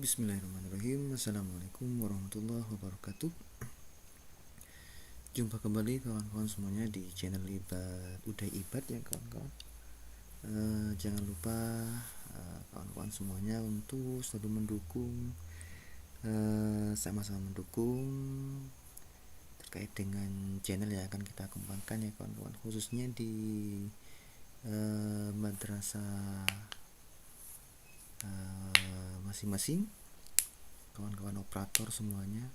Bismillahirrahmanirrahim. Assalamualaikum warahmatullahi wabarakatuh. Jumpa kembali kawan-kawan semuanya di channel Uday Ibad ya kawan-kawan. Jangan lupa kawan-kawan semuanya untuk selalu mendukung, sama-sama mendukung terkait dengan channel yang akan kita kembangkan ya kawan-kawan, khususnya di madrasah masing-masing kawan-kawan operator semuanya.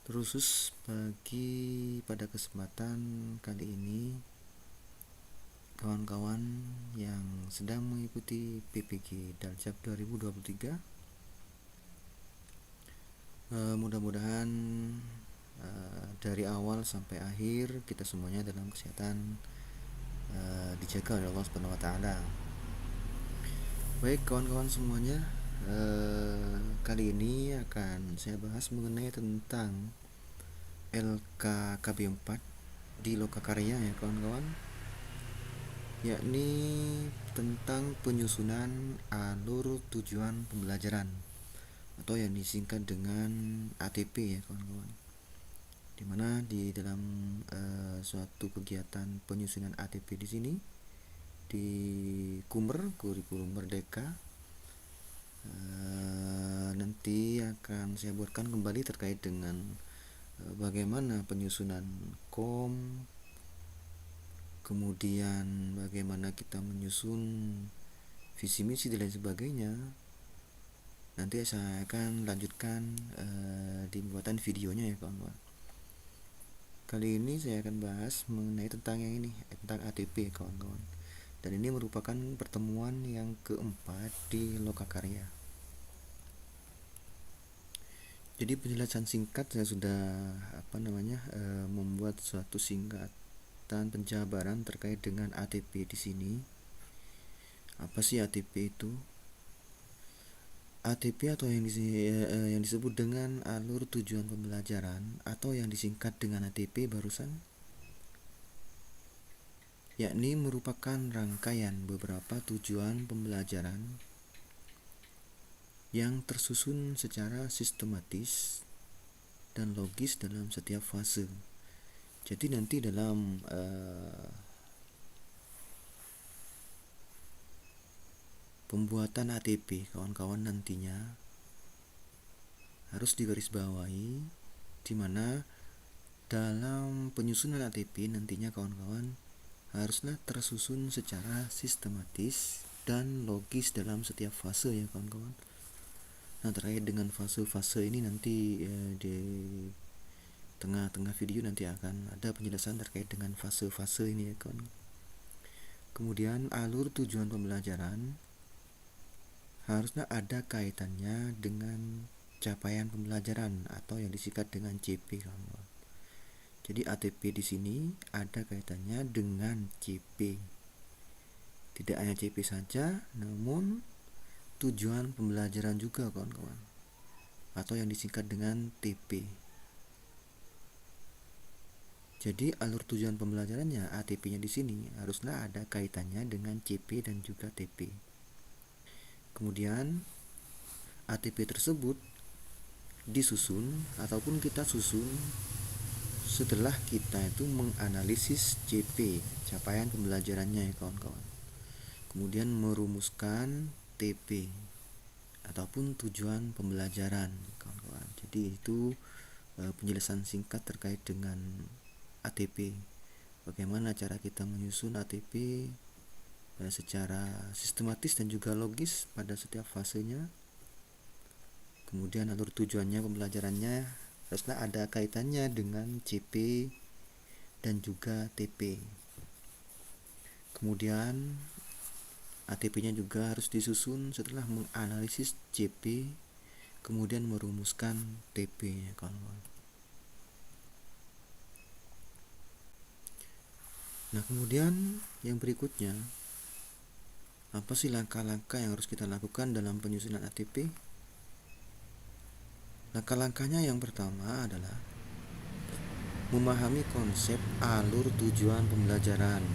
Terkhusus bagi pada kesempatan kali ini kawan-kawan yang sedang mengikuti PPG Daljab 2023, mudah-mudahan dari awal sampai akhir kita semuanya dalam kesehatan dijaga oleh Allah Subhanahu wa taala. Baik kawan-kawan semuanya, kali ini akan saya bahas mengenai tentang LKKB 4 di Lokakarya ya kawan-kawan, yakni tentang penyusunan alur tujuan pembelajaran atau yang disingkat dengan ATP ya kawan-kawan, dimana di dalam suatu kegiatan penyusunan ATP di sini di kurikulum merdeka, nanti akan saya buatkan kembali terkait dengan bagaimana penyusunan KOM, kemudian bagaimana kita menyusun visi misi dan lain sebagainya. Nanti saya akan lanjutkan di pembuatan videonya ya kawan-kawan. Kali ini saya akan bahas mengenai tentang yang ini, tentang ATP kawan-kawan. Dan ini merupakan pertemuan yang keempat di Lokakarya. Jadi penjelasan singkat, saya sudah membuat suatu singkatan penjabaran terkait dengan ATP di sini. Apa sih ATP itu? ATP atau yang disebut dengan alur tujuan pembelajaran atau yang disingkat dengan ATP barusan, yakni merupakan rangkaian beberapa tujuan pembelajaran yang tersusun secara sistematis dan logis dalam setiap fase. Jadi nanti dalam pembuatan ATP kawan-kawan nantinya harus digarisbawahi, di mana dalam penyusunan ATP nantinya kawan-kawan haruslah tersusun secara sistematis dan logis dalam setiap fase ya kawan-kawan. Nah, terkait dengan fase-fase ini nanti di tengah-tengah video nanti akan ada penjelasan terkait dengan fase-fase ini ya kawan. Kemudian alur tujuan pembelajaran harusnya ada kaitannya dengan capaian pembelajaran atau yang disingkat dengan CP kawan-kawan. Jadi ATP di sini ada kaitannya dengan CP. Tidak hanya CP saja, namun tujuan pembelajaran juga kawan-kawan, atau yang disingkat dengan TP. Jadi alur tujuan pembelajarannya, ATP-nya di sini haruslah ada kaitannya dengan CP dan juga TP. Kemudian ATP tersebut disusun ataupun kita susun setelah kita itu menganalisis CP, capaian pembelajarannya ya kawan-kawan. Kemudian merumuskan TP ataupun tujuan pembelajaran kawan-kawan. Jadi itu penjelasan singkat terkait dengan ATP. Bagaimana cara kita menyusun ATP secara sistematis dan juga logis pada setiap fasenya. Kemudian alur tujuannya pembelajarannya haruslah ada kaitannya dengan CP dan juga TP. Kemudian ATP-nya juga harus disusun setelah menganalisis CP, kemudian merumuskan TP ya kawan-kawan. Nah, kemudian yang berikutnya, apa sih langkah-langkah yang harus kita lakukan dalam penyusunan ATP? Langkah-langkahnya yang pertama adalah memahami konsep alur tujuan pembelajaran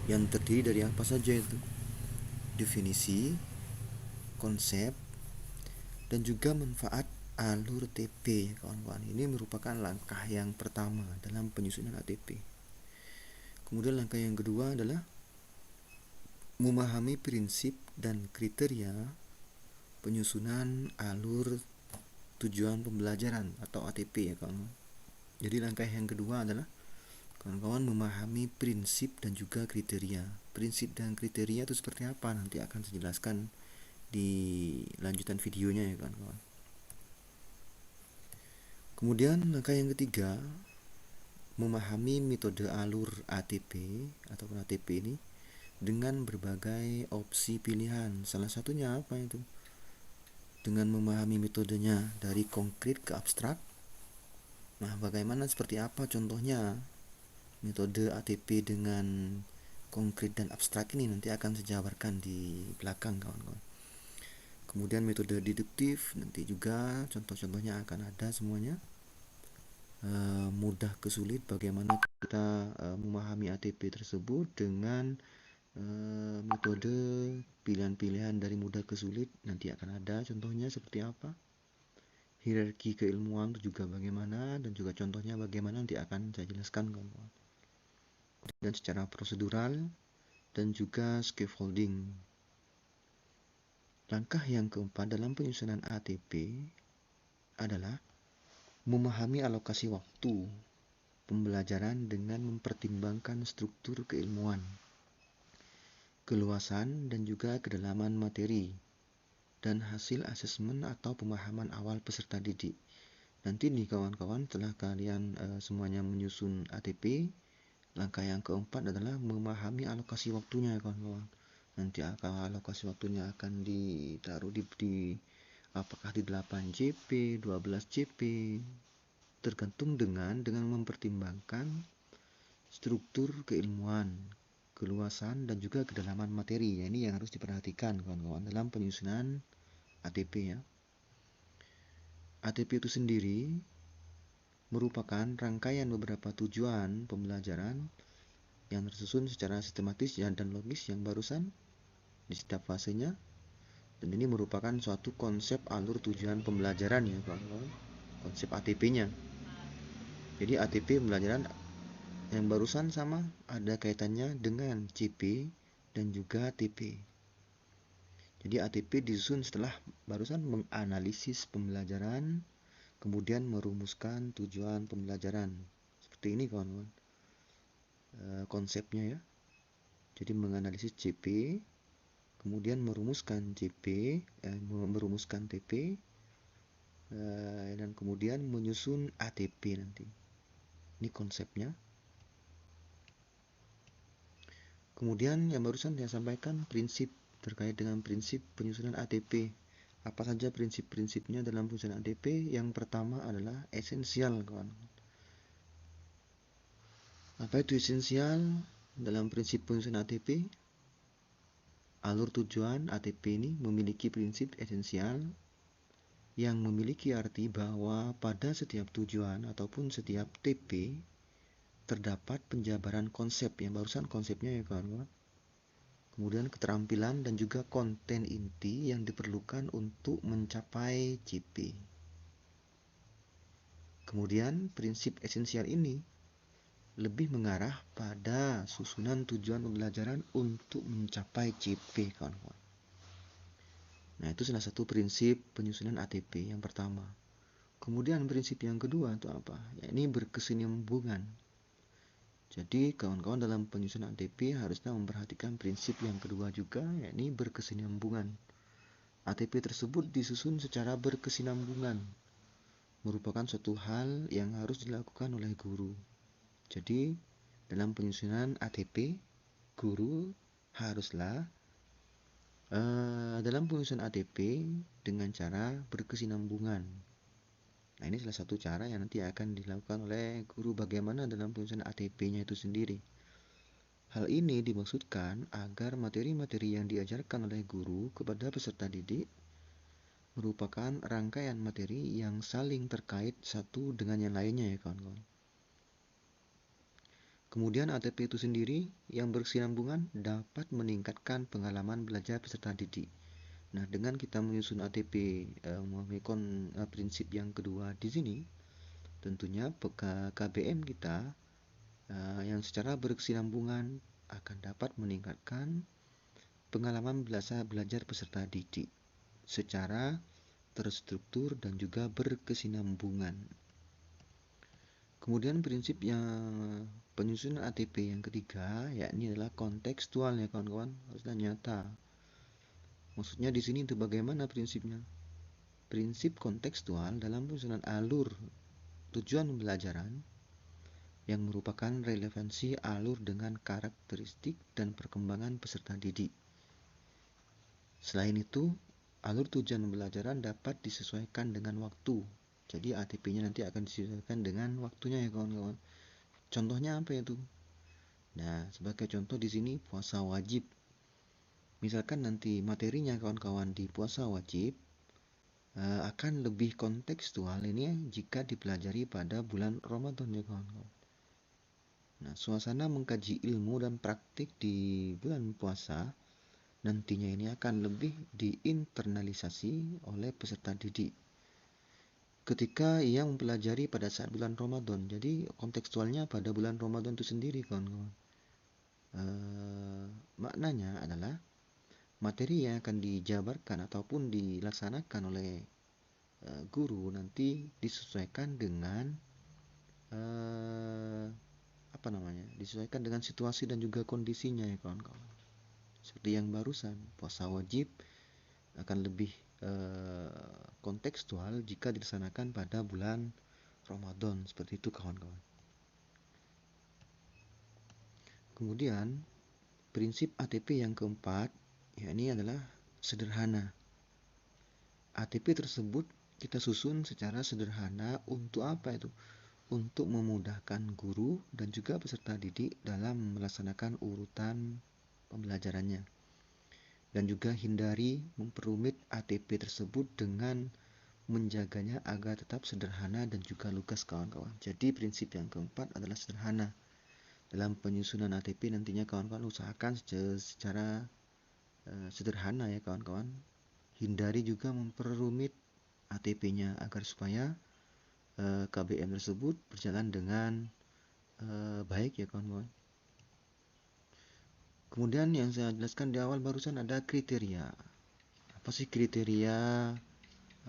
yang terdiri dari apa saja itu? Definisi, konsep, dan juga manfaat alur TP ya kawan-kawan. Ini merupakan langkah yang pertama dalam penyusunan ATP. Kemudian langkah yang kedua adalah memahami prinsip dan kriteria penyusunan alur tujuan pembelajaran atau ATP ya kawan-kawan. Jadi langkah yang kedua adalah kawan-kawan memahami prinsip dan juga kriteria. Prinsip dan kriteria itu seperti apa nanti akan saya jelaskan di lanjutan videonya ya kawan-kawan. Kemudian langkah yang ketiga, memahami metode alur ATP atau ATP ini dengan berbagai opsi pilihan. Salah satunya apa itu? Dengan memahami metodenya dari konkret ke abstrak. Nah, bagaimana seperti apa contohnya metode ATP dengan konkret dan abstrak ini nanti akan saya jabarkan di belakang kawan-kawan. Kemudian metode deduktif nanti juga contoh-contohnya akan ada semuanya. Mudah ke sulit, bagaimana kita memahami ATP tersebut dengan metode pilihan-pilihan dari mudah ke sulit nanti akan ada contohnya seperti apa. Hierarki keilmuan itu juga bagaimana dan juga contohnya bagaimana nanti akan saya jelaskan kawan-kawan. Dan secara prosedural dan juga scaffolding. Langkah yang keempat dalam penyusunan ATP adalah memahami alokasi waktu pembelajaran dengan mempertimbangkan struktur keilmuan, keluasan dan juga kedalaman materi, dan hasil asesmen atau pemahaman awal peserta didik. Nanti nih kawan-kawan, setelah kalian semuanya menyusun ATP, langkah yang keempat adalah memahami alokasi waktunya kawan-kawan. Nanti alokasi waktunya akan ditaruh di apakah di 8 JP, 12 JP, tergantung dengan mempertimbangkan struktur keilmuan, keluasan dan juga kedalaman materi. Ya, ini yang harus diperhatikan kawan-kawan dalam penyusunan ATP ya. ATP itu sendiri merupakan rangkaian beberapa tujuan pembelajaran yang tersusun secara sistematis dan logis yang barusan di setiap fasenya. Dan ini merupakan suatu konsep alur tujuan pembelajaran ya kawan-kawan. Konsep ATP-nya. Jadi ATP pembelajaran yang barusan sama ada kaitannya dengan CP dan juga TP. Jadi ATP disusun setelah barusan menganalisis pembelajaran, kemudian merumuskan tujuan pembelajaran. Seperti ini kawan-kawan konsepnya ya. Jadi menganalisis CP, kemudian merumuskan CP, merumuskan TP, dan kemudian menyusun ATP nanti. Ini konsepnya. Kemudian yang barusan saya sampaikan prinsip terkait dengan prinsip penyusunan ATP. Apa saja prinsip-prinsipnya dalam penyusunan ATP? Yang pertama adalah esensial, kawan. Apa itu esensial dalam prinsip penyusunan ATP? Alur tujuan ATP ini memiliki prinsip esensial yang memiliki arti bahwa pada setiap tujuan ataupun setiap TP terdapat penjabaran konsep yang barusan konsepnya ya kawan-kawan. Kemudian keterampilan dan juga konten inti yang diperlukan untuk mencapai CP. Kemudian prinsip esensial ini lebih mengarah pada susunan tujuan pembelajaran untuk mencapai CP kawan-kawan. Nah, itu salah satu prinsip penyusunan ATP yang pertama. Kemudian prinsip yang kedua itu apa? Yakni berkesinambungan. Jadi kawan-kawan dalam penyusunan ATP harusnya memperhatikan prinsip yang kedua juga, yakni berkesinambungan. ATP tersebut disusun secara berkesinambungan, merupakan suatu hal yang harus dilakukan oleh guru. Jadi dalam penyusunan ATP, guru haruslah dalam penyusunan ATP dengan cara berkesinambungan. Nah, ini salah satu cara yang nanti akan dilakukan oleh guru bagaimana dalam penyusunan ATP-nya itu sendiri. Hal ini dimaksudkan agar materi-materi yang diajarkan oleh guru kepada peserta didik merupakan rangkaian materi yang saling terkait satu dengan yang lainnya ya kawan-kawan. Kemudian ATP itu sendiri yang berkesinambungan dapat meningkatkan pengalaman belajar peserta didik. Nah, dengan kita menyusun ATP memahami prinsip yang kedua di sini, tentunya KBM kita yang secara berkesinambungan akan dapat meningkatkan pengalaman belajar peserta didik secara terstruktur dan juga berkesinambungan. Kemudian prinsip yang penyusunan ATP yang ketiga, yakni adalah kontekstual ya kawan-kawan, harusnya nyata. Maksudnya di sini itu bagaimana prinsipnya? Prinsip kontekstual dalam penyusunan alur tujuan pembelajaran yang merupakan relevansi alur dengan karakteristik dan perkembangan peserta didik. Selain itu, alur tujuan pembelajaran dapat disesuaikan dengan waktu. Jadi ATP-nya nanti akan disesuaikan dengan waktunya ya kawan-kawan. Contohnya apa itu? Nah, sebagai contoh di sini puasa wajib. Misalkan nanti materinya kawan-kawan di puasa wajib akan lebih kontekstual ini jika dipelajari pada bulan Ramadan ya kawan-kawan. Nah, suasana mengkaji ilmu dan praktik di bulan puasa nantinya ini akan lebih diinternalisasi oleh peserta didik ketika ia mempelajari pada saat bulan Ramadan. Jadi kontekstualnya pada bulan Ramadan itu sendiri kawan-kawan. Maknanya adalah materi yang akan dijabarkan ataupun dilaksanakan oleh guru nanti disesuaikan dengan disesuaikan dengan situasi dan juga kondisinya ya kawan-kawan. Seperti yang barusan, puasa wajib akan lebih kontekstual jika dilaksanakan pada bulan Ramadan, seperti itu kawan-kawan. Kemudian prinsip ATP yang keempat, yakni adalah sederhana. ATP tersebut kita susun secara sederhana untuk apa itu? Untuk memudahkan guru dan juga peserta didik dalam melaksanakan urutan pembelajarannya. Dan juga hindari memperumit ATP tersebut dengan menjaganya agar tetap sederhana dan juga lugas kawan-kawan. Jadi prinsip yang keempat adalah sederhana. Dalam penyusunan ATP nantinya kawan-kawan usahakan secara sederhana ya kawan-kawan. Hindari juga memperumit ATP-nya agar supaya KBM tersebut berjalan dengan baik ya kawan-kawan. Kemudian yang saya jelaskan di awal barusan ada kriteria. Apa sih kriteria?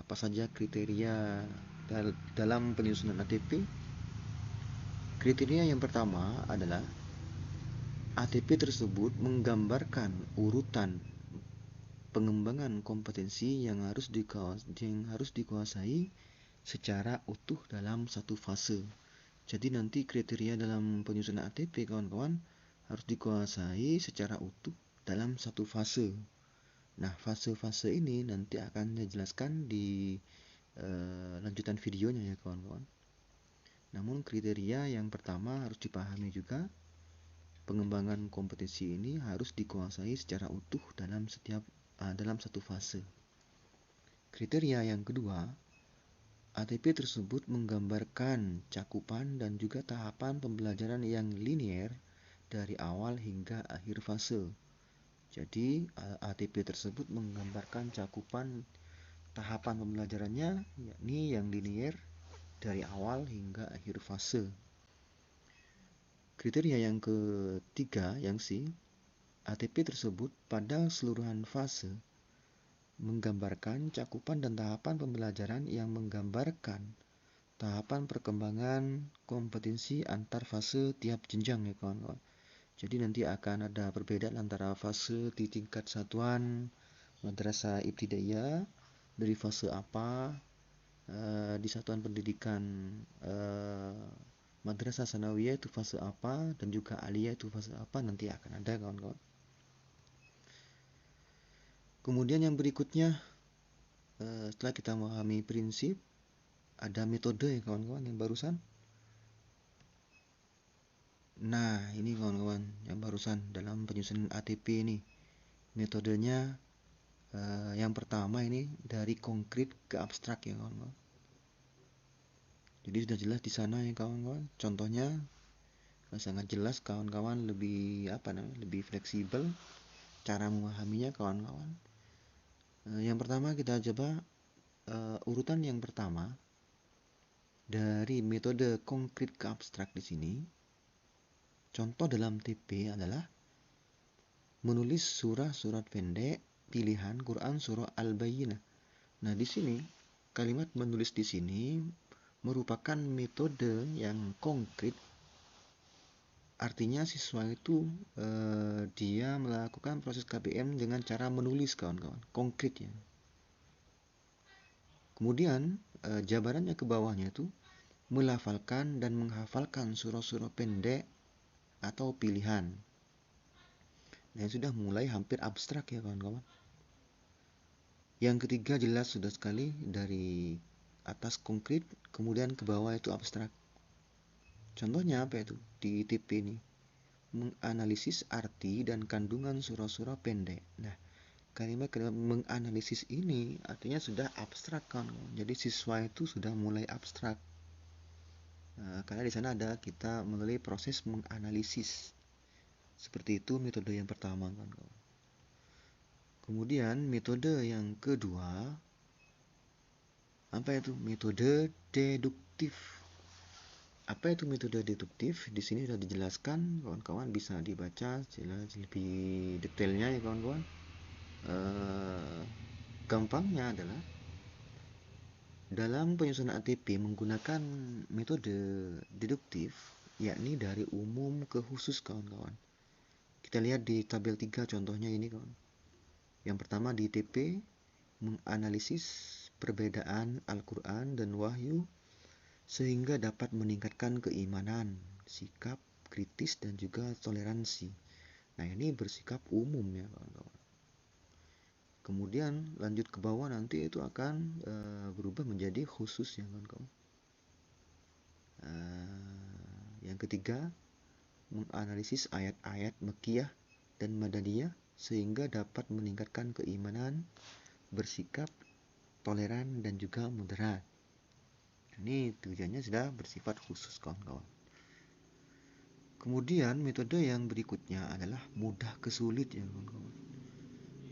Apa saja kriteria dalam penyusunan ATP? Kriteria yang pertama adalah ATP tersebut menggambarkan urutan pengembangan kompetensi yang harus dikuasai secara utuh dalam satu fase. Jadi nanti kriteria dalam penyusunan ATP kawan-kawan harus dikuasai secara utuh dalam satu fase. Nah, fase-fase ini nanti akan dijelaskan di lanjutan videonya ya kawan-kawan. Namun kriteria yang pertama harus dipahami juga, pengembangan kompetensi ini harus dikuasai secara utuh dalam satu fase. Kriteria yang kedua, ATP tersebut menggambarkan cakupan dan juga tahapan pembelajaran yang linier dari awal hingga akhir fase. Jadi ATP tersebut menggambarkan cakupan tahapan pembelajarannya, yakni yang linier dari awal hingga akhir fase. Kriteria yang ketiga, yang C, ATP tersebut pada keseluruhan fase menggambarkan cakupan dan tahapan pembelajaran yang menggambarkan tahapan perkembangan kompetensi antar fase tiap jenjang ya kawan-kawan. Jadi nanti akan ada perbedaan antara fase di tingkat satuan madrasah ibtidaiyah dari fase apa, di satuan pendidikan madrasah sanawiyah itu fase apa, dan juga aliyah itu fase apa, nanti akan ada kawan-kawan. Kemudian yang berikutnya, setelah kita memahami prinsip, ada metode ya kawan-kawan yang barusan. Nah, ini kawan-kawan yang barusan dalam penyusunan ATP ini. Metodenya yang pertama ini dari konkret ke abstrak ya kawan-kawan. Jadi sudah jelas di sana ya kawan-kawan. Contohnya sangat jelas, kawan-kawan lebih lebih fleksibel cara memahaminya kawan-kawan. Yang pertama kita coba urutan yang pertama dari metode konkret ke abstrak di sini. Contoh dalam TP adalah menulis surah surat pendek pilihan Quran surah Al-Bayyinah. Nah, di sini kalimat menulis di sini merupakan metode yang konkret. Artinya siswa itu dia melakukan proses KBM dengan cara menulis, kawan-kawan, konkret ya. Kemudian jabarannya ke bawahnya itu melafalkan dan menghafalkan surah-surah pendek atau pilihan. Nah, sudah mulai hampir abstrak ya, kawan-kawan. Yang ketiga jelas sudah sekali, dari atas konkret, kemudian ke bawah itu abstrak. Contohnya apa itu? Di TP ini, menganalisis arti dan kandungan surah-surah pendek. Nah, kalimat-kalimat menganalisis ini artinya sudah abstrak, kan? Jadi siswa itu sudah mulai abstrak. Karena di sana ada kita melalui proses menganalisis. Seperti itu metode yang pertama, kan? Kemudian metode yang kedua, apa itu? Metode deduktif. Apa itu metode deduktif? Di sini sudah dijelaskan, kawan-kawan bisa dibaca jelas lebih detailnya ya, kawan-kawan. Gampangnya adalah dalam penyusunan ATP menggunakan metode deduktif, yakni dari umum ke khusus, kawan-kawan. Kita lihat di tabel 3 contohnya ini, kawan. Yang pertama di TP, menganalisis perbedaan Al-Quran dan Wahyu sehingga dapat meningkatkan keimanan, sikap kritis dan juga toleransi. Nah, ini bersikap umum ya, kawan-kawan. Kemudian lanjut ke bawah nanti itu akan berubah menjadi khusus ya, kawan-kawan. Yang ketiga, menganalisis ayat-ayat Makkiyah dan Madaniyah sehingga dapat meningkatkan keimanan, bersikap toleran dan juga moderat. Ini tujuannya sudah bersifat khusus, kawan-kawan. Kemudian metode yang berikutnya adalah mudah ke sulit ya, kawan-kawan.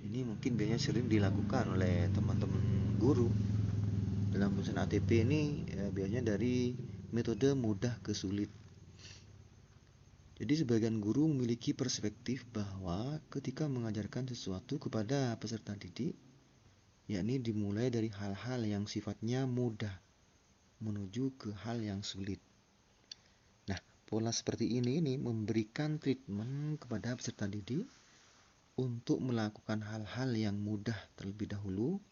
Ini mungkin biasanya sering dilakukan oleh teman-teman guru dalam penyusunan ATP ini, biasanya dari metode mudah ke sulit. Jadi sebagian guru memiliki perspektif bahwa ketika mengajarkan sesuatu kepada peserta didik, yakni dimulai dari hal-hal yang sifatnya mudah menuju ke hal yang sulit. Nah, pola seperti ini memberikan treatment kepada peserta didik untuk melakukan hal-hal yang mudah terlebih dahulu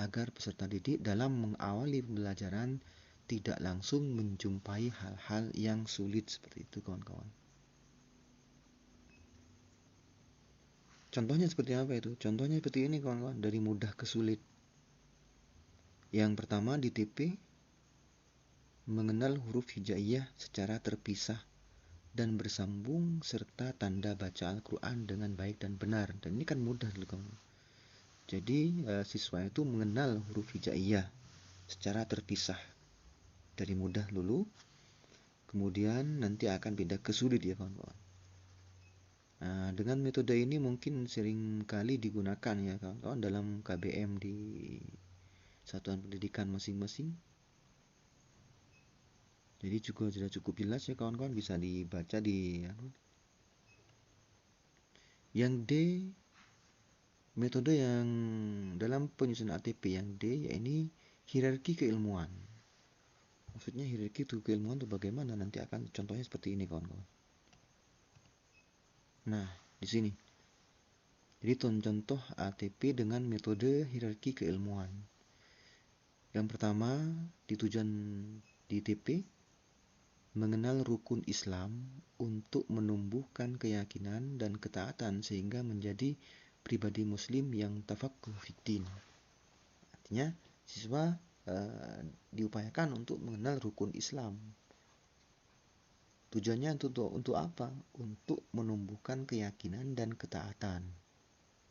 agar peserta didik dalam mengawali pembelajaran tidak langsung menjumpai hal-hal yang sulit seperti itu, kawan-kawan. Contohnya seperti apa itu? Contohnya seperti ini, kawan-kawan, dari mudah ke sulit. Yang pertama di TP, mengenal huruf hijaiyah secara terpisah dan bersambung serta tanda baca Al-Quran dengan baik dan benar. Dan ini kan mudah dulu, kawan. Jadi siswa itu mengenal huruf hijaiyah secara terpisah dari mudah dulu, kemudian nanti akan pindah ke sulit ya, kawan-kawan. Nah, dengan metode ini mungkin sering kali digunakan ya, kawan-kawan, dalam KBM di satuan pendidikan masing-masing. Jadi juga sudah cukup jelas ya, kawan-kawan, bisa dibaca di yang D, metode yang dalam penyusunan ATP yang D, yaitu hierarki keilmuan. Maksudnya hierarki itu keilmuan itu bagaimana? Nanti akan contohnya seperti ini, kawan-kawan. Nah, di sini. Jadi contoh ATP dengan metode hierarki keilmuan. Yang pertama, di tujuan di TP, mengenal rukun Islam untuk menumbuhkan keyakinan dan ketaatan sehingga menjadi pribadi muslim yang tafaqquh fiddin. Artinya siswa diupayakan untuk mengenal rukun Islam. Tujuannya untuk apa? Untuk menumbuhkan keyakinan dan ketaatan.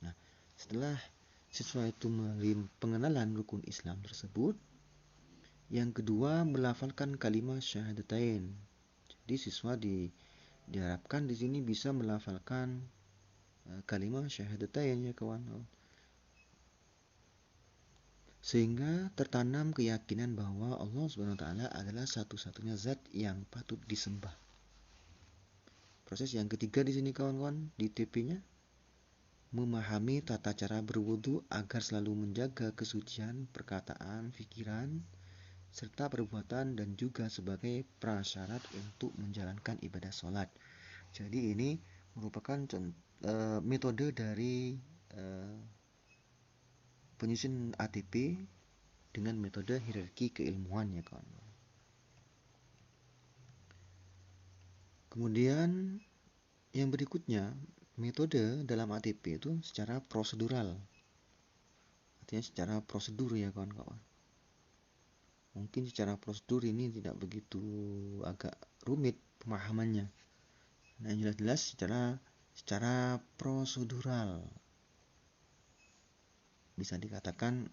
Nah, setelah siswa itu melalui pengenalan rukun Islam tersebut, yang kedua, melafalkan kalimat syahadatain. Jadi siswa diharapkan di sini bisa melafalkan kalimat syahadatain ya, kawan. Sehingga tertanam keyakinan bahwa Allah Subhanahu wa taala adalah satu-satunya zat yang patut disembah. Proses yang ketiga di sini kawan-kawan, di TP-nya, memahami tata cara berwudu agar selalu menjaga kesucian perkataan, pikiran, serta perbuatan, dan juga sebagai prasyarat untuk menjalankan ibadah sholat. Jadi ini merupakan metode dari penyusun ATP dengan metode hierarki keilmuan ya kawan. Kemudian yang berikutnya, metode dalam ATP itu secara prosedural. Artinya secara prosedur ya kawan-kawan. Mungkin secara prosedur ini tidak begitu agak rumit pemahamannya. Nah, yang jelas-jelas secara prosedural bisa dikatakan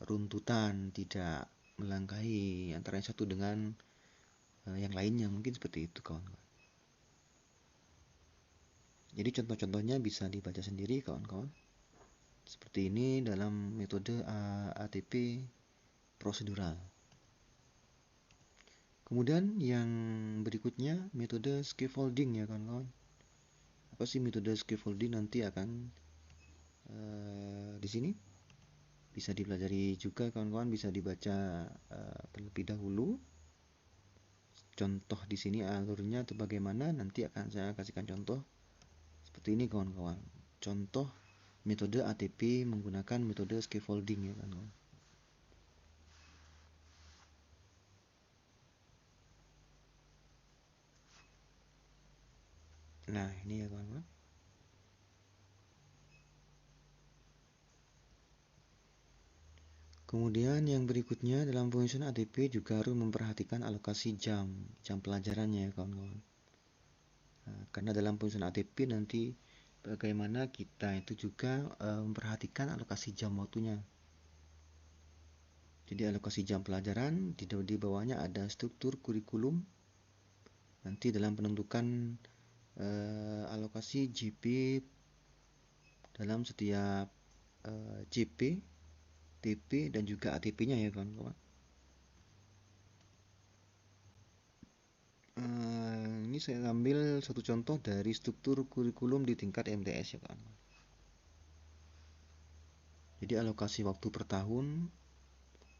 runtutan, tidak melangkahi antara yang satu dengan yang lainnya, mungkin seperti itu kawan-kawan. Jadi contoh-contohnya bisa dibaca sendiri kawan-kawan. Seperti ini dalam metode ATP prosedural. Kemudian yang berikutnya metode scaffolding ya kawan-kawan. Apa sih metode scaffolding? Nanti akan di sini bisa dipelajari juga kawan-kawan, bisa dibaca terlebih dahulu. Contoh di sini alurnya itu bagaimana, nanti akan saya kasihkan contoh seperti ini kawan-kawan. Contoh metode ATP menggunakan metode scaffolding ya kawan-kawan. Nah, ini ya kawan-kawan. Kemudian yang berikutnya dalam penyusunan ATP juga harus memperhatikan alokasi jam pelajarannya ya kawan-kawan. Nah, karena dalam penyusunan ATP nanti bagaimana kita itu juga memperhatikan alokasi jam waktunya. Jadi alokasi jam pelajaran, di bawahnya ada struktur kurikulum. Nanti dalam penentukan alokasi JP dalam setiap JP, TP dan juga ATP-nya ya kawan-kawan. Ini saya ambil satu contoh dari struktur kurikulum di tingkat MTS ya kawan. Jadi alokasi waktu per tahun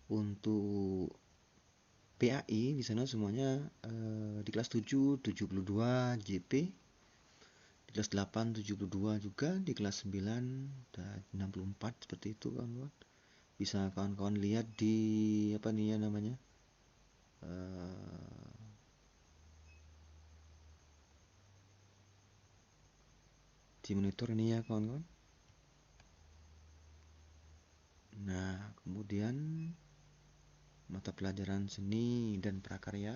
untuk PAI di sana semuanya di kelas 7 72 JP, di kelas 8 72 juga, di kelas 9 dan 64 seperti itu kawan-kawan. Bisa kawan-kawan lihat di apa nih ya namanya? Di monitor ini ya kawan-kawan. Nah, kemudian mata pelajaran seni dan prakarya,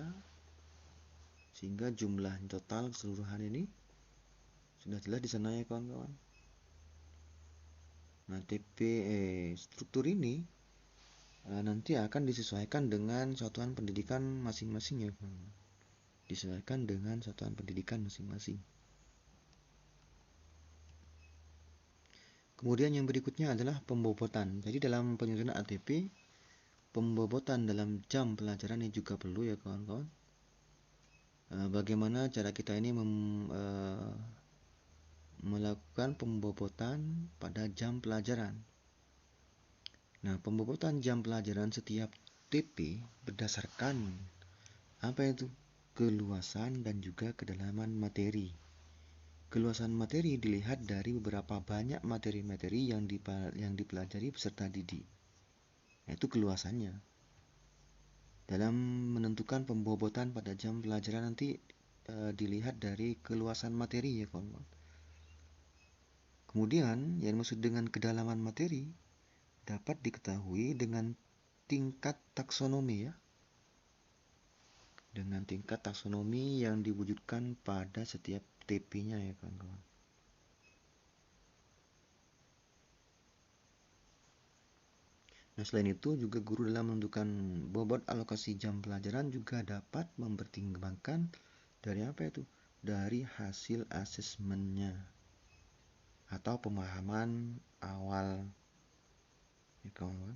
sehingga jumlah total keseluruhan ini sudah jelas di sana ya kawan-kawan. Nah, struktur ini nanti akan disesuaikan dengan satuan pendidikan masing-masing ya kawan. Disesuaikan dengan satuan pendidikan masing-masing. Kemudian yang berikutnya adalah pembobotan. Jadi dalam penyusunan ATP, pembobotan dalam jam pelajaran ini juga perlu ya kawan-kawan. Bagaimana cara kita ini melakukan pembobotan pada jam pelajaran. Nah, pembobotan jam pelajaran setiap TP berdasarkan apa itu? Keluasan dan juga kedalaman materi. Keluasan materi dilihat dari beberapa banyak materi-materi yang dipelajari peserta didik. Nah, itu keluasannya. Dalam menentukan pembobotan pada jam pelajaran nanti dilihat dari keluasan materi ya kawan-kawan. Kemudian yang dimaksud dengan kedalaman materi dapat diketahui dengan tingkat taksonomi ya. Dengan tingkat taksonomi yang diwujudkan pada setiap TP-nya ya kawan-kawan. Nah, selain itu juga guru dalam menentukan bobot alokasi jam pelajaran juga dapat mempertimbangkan dari apa itu? Dari hasil asesmennya atau pemahaman awal ya kawan-kawan.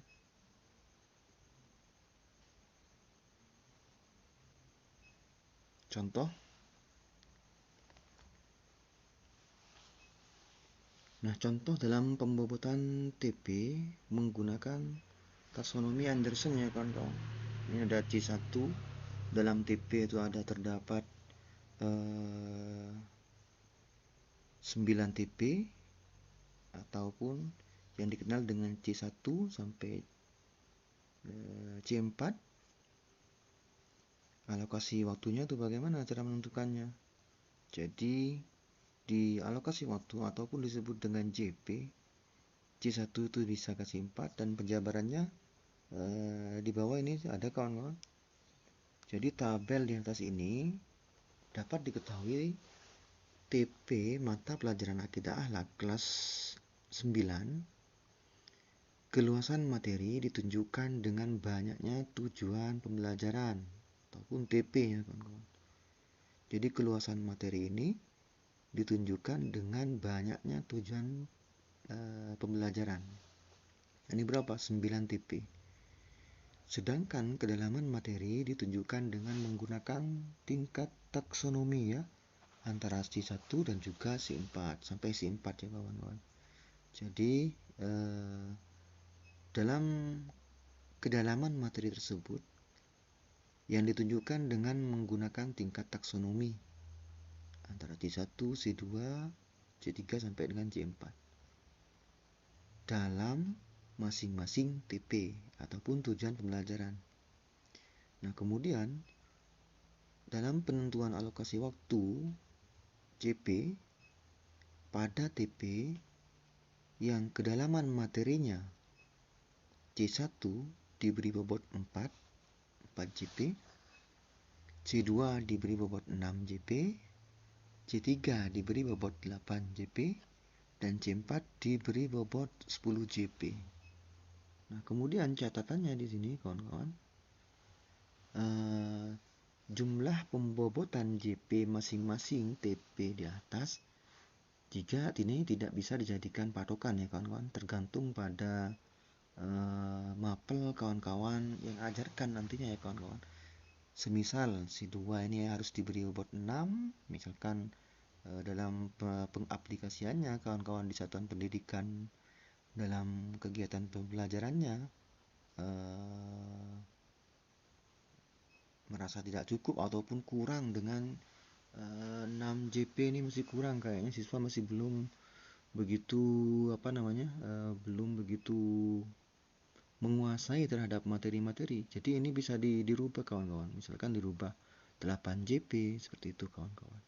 Contoh. Nah, contoh dalam pembobotan TP menggunakan taksonomi Anderson ya kawan-kawan. Ini ada C1, dalam TP itu ada terdapat 9 TP ataupun yang dikenal dengan C1 sampai C4. Alokasi waktunya itu bagaimana cara menentukannya? Jadi di alokasi waktu ataupun disebut dengan JP, C1 itu bisa kasih 4 dan penjabarannya di bawah ini ada kawan-kawan. Jadi tabel di atas ini dapat diketahui TP mata pelajaran akidah akhlak kelas 9 keluasan materi ditunjukkan dengan banyaknya tujuan pembelajaran ataupun TP ya kawan-kawan. Jadi keluasan materi ini ditunjukkan dengan banyaknya tujuan pembelajaran. Ini berapa? 9 TP. Sedangkan kedalaman materi ditunjukkan dengan menggunakan tingkat taksonomi ya, antara C1 dan juga C4 sampai C4 ya kawan-kawan. Jadi dalam kedalaman materi tersebut yang ditunjukkan dengan menggunakan tingkat taksonomi antara C1, C2, C3 sampai dengan C4 dalam masing-masing TP ataupun tujuan pembelajaran. Nah, kemudian dalam penentuan alokasi waktu CP pada TP yang kedalaman materinya C1 diberi bobot 4 JP, C2 diberi bobot 6 JP, C3 diberi bobot 8 JP, dan C4 diberi bobot 10 JP. Nah, kemudian catatannya di sini kawan-kawan, jumlah pembobotan JP masing-masing TP di atas jika ini tidak bisa dijadikan patokan ya kawan-kawan, tergantung pada mapel kawan-kawan yang ajarkan nantinya ya kawan-kawan. Semisal si 2 ini harus diberi bobot 6, misalkan dalam pengaplikasiannya kawan-kawan di satuan pendidikan dalam kegiatan pembelajarannya merasa tidak cukup ataupun kurang dengan 6 JP ini masih kurang, kayaknya siswa masih belum begitu belum begitu menguasai terhadap materi-materi. Jadi ini bisa dirubah kawan-kawan, misalkan dirubah 8 JP seperti itu kawan-kawan,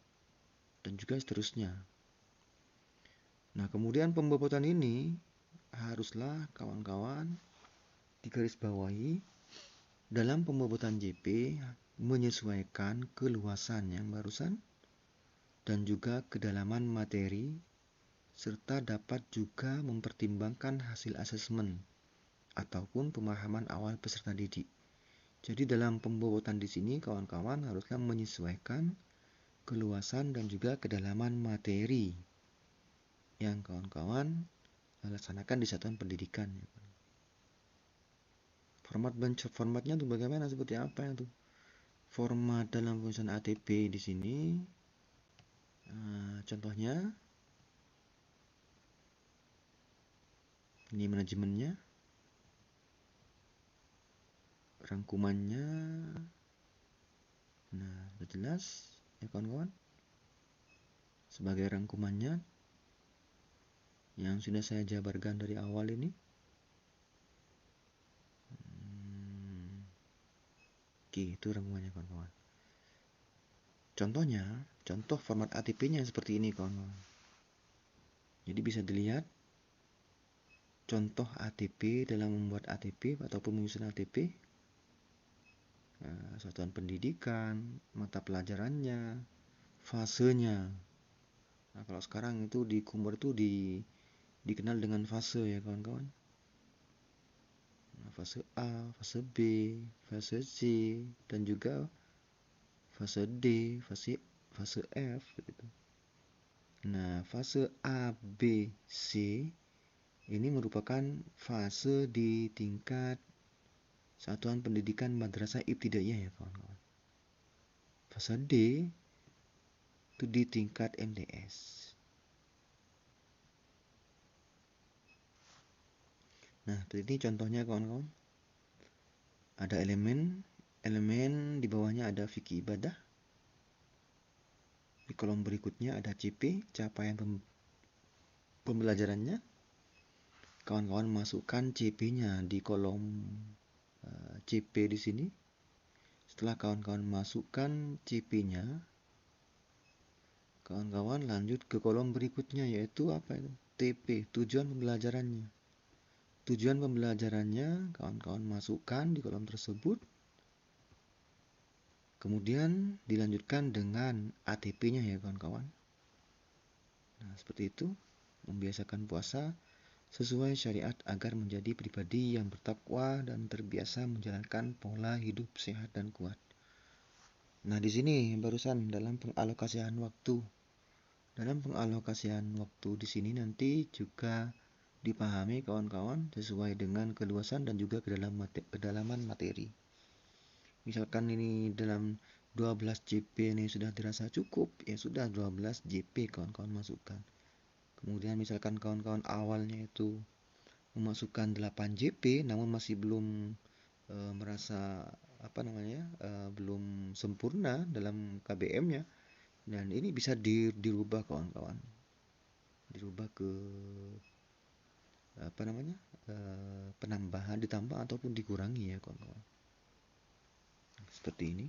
dan juga seterusnya. Nah, kemudian pembobotan ini haruslah kawan-kawan digarisbawahi dalam pembobotan JP menyesuaikan keluasan yang barusan dan juga kedalaman materi, serta dapat juga mempertimbangkan hasil asesmen ataupun pemahaman awal peserta didik. Jadi dalam pembobotan di sini kawan-kawan haruslah menyesuaikan keluasan dan juga kedalaman materi yang kawan-kawan laksanakan di satuan pendidikan. Formatnya tuh bagaimana, seperti apa itu? Format dalam penyusunan ATP di sini contohnya ini manajemennya, rangkumannya. Nah, sudah jelas ya kawan-kawan. Sebagai rangkumannya yang sudah saya jabarkan dari awal ini. Oke, itu rangkumannya kawan-kawan. Contohnya, contoh format ATP-nya seperti ini kawan-kawan. Jadi bisa dilihat contoh ATP dalam membuat ATP ataupun menyusun ATP. Satuan pendidikan, mata pelajarannya, fasenya. Nah, kalau sekarang itu di Kumber itu dikenal dengan fase ya kawan-kawan. Nah, fase A, fase B, fase C, dan juga fase D, fase F gitu. Nah, fase A, B, C Ini merupakan fase di tingkat satuan pendidikan madrasah ibtidaiyah ya kawan-kawan. Fase D itu di tingkat MTS. Nah, ini contohnya kawan-kawan. Ada elemen di bawahnya ada fikih ibadah. Di kolom berikutnya ada CP, capaian pembelajarannya. Kawan-kawan masukkan CP-nya di kolom CP di sini. Setelah kawan-kawan masukkan CP-nya, kawan-kawan lanjut ke kolom berikutnya, yaitu apa itu? TP, tujuan pembelajarannya. Tujuan pembelajarannya kawan-kawan masukkan di kolom tersebut. Kemudian dilanjutkan dengan ATP-nya ya kawan-kawan. Nah, seperti itu. Membiasakan puasa sesuai syariat agar menjadi pribadi yang bertakwa dan terbiasa menjalankan pola hidup sehat dan kuat. Nah, di sini barusan dalam pengalokasian waktu. Dalam pengalokasian waktu di sini nanti juga dipahami kawan-kawan sesuai dengan keluasan dan juga kedalaman materi. Misalkan ini dalam 12 JP ini sudah dirasa cukup, ya sudah 12 JP kawan-kawan masukkan. Kemudian misalkan kawan-kawan awalnya itu memasukkan 8 JP namun masih belum merasa belum sempurna dalam KBM-nya, dan ini bisa dirubah kawan-kawan, dirubah ke penambahan, ditambah ataupun dikurangi ya kawan-kawan, seperti ini.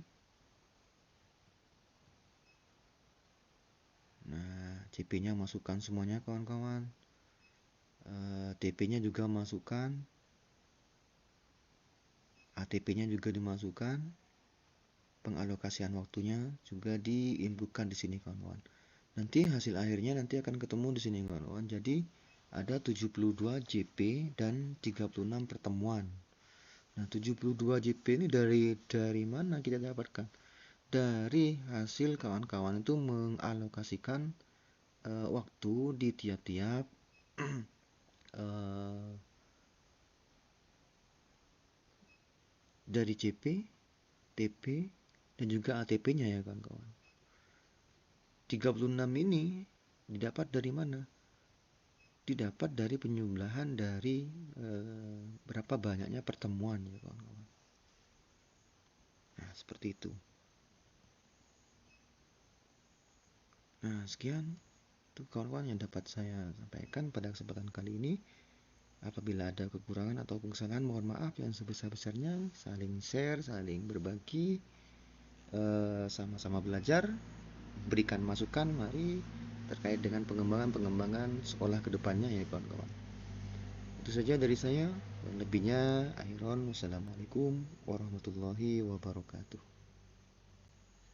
Nah, CP-nya masukkan semuanya kawan-kawan, TP-nya juga masukkan, ATP-nya juga dimasukkan, pengalokasian waktunya juga diinputkan di sini kawan-kawan. Nanti hasil akhirnya nanti akan ketemu di sini kawan-kawan. Jadi ada 72 JP dan 36 pertemuan. Nah, 72 JP ini dari mana kita dapatkan? Dari hasil kawan-kawan itu mengalokasikan waktu di tiap-tiap dari CP, TP, dan juga ATP-nya ya kawan-kawan. 36 ini didapat dari mana? Didapat dari penjumlahan dari berapa banyaknya pertemuan ya kawan-kawan. Nah, seperti itu. Nah, sekian itu kawan-kawan yang dapat saya sampaikan pada kesempatan kali ini. Apabila ada kekurangan atau kesalahan, mohon maaf yang sebesar-besarnya. Saling share, saling berbagi, sama-sama belajar, berikan masukan, mari, terkait dengan pengembangan sekolah kedepannya ya kawan-kawan. Itu saja dari saya. Lebihnya, akhirul, wassalamualaikum warahmatullahi wabarakatuh.